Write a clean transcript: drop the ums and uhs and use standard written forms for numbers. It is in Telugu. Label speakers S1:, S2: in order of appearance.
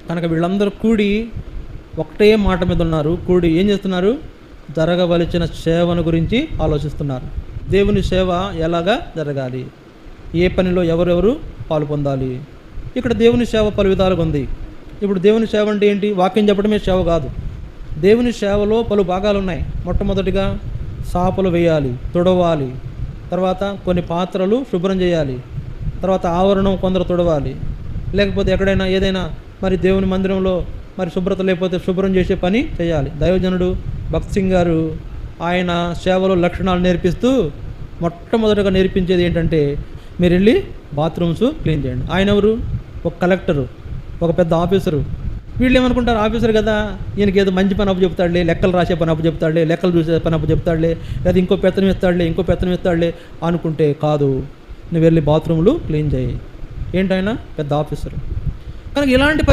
S1: కనుక వీళ్ళందరూ కూడి ఒకటే మాట మీద ఉన్నారు. కూడి ఏం చేస్తున్నారు? జరగవలసిన సేవను గురించి ఆలోచిస్తున్నారు. దేవుని సేవ ఎలాగా జరగాలి, ఏ పనిలో ఎవరెవరు పాలు పొందాలి. ఇక్కడ దేవుని సేవ పలు విధాలుగా ఉంది. ఇప్పుడు దేవుని సేవ అంటే ఏంటి? వాక్యం చెప్పడమే సేవ కాదు. దేవుని సేవలో పలు భాగాలు ఉన్నాయి. మొట్టమొదటిగా సాపలు వేయాలి, తుడవాలి, తర్వాత కొన్ని పాత్రలు శుభ్రం చేయాలి, తర్వాత ఆవరణం కొందరు తుడవాలి, లేకపోతే ఎక్కడైనా ఏదైనా మరి దేవుని మందిరంలో మరి శుభ్రత లేకపోతే శుభ్రం చేసే పని చేయాలి. దైవజనుడు భక్త్ సింగ్ గారు ఆయన సేవలో లక్షణాలు నేర్పిస్తూ మొట్టమొదటిగా నేర్పించేది ఏంటంటే, మీరు వెళ్ళి బాత్రూమ్స్ క్లీన్ చేయండి. ఆయన ఎవరు? ఒక కలెక్టరు, ఒక పెద్ద ఆఫీసరు. వీళ్ళు ఏమనుకుంటారు, ఆఫీసర్ కదా, ఈయనకి ఏదో మంచి పని అప్పు చెప్తాడులే, లెక్కలు రాసే పని అప్పు చెప్తాడులే, లెక్కలు చూసే పని అప్పు చెప్తాడులే, లేదా ఇంకో పెత్తనం ఇస్తాడులే అనుకుంటే కాదు. నువ్వు వెళ్ళి బాత్రూమ్లు క్లీన్ చేయి. ఏంటైనా పెద్ద ఆఫీసరు. కనుక ఇలాంటి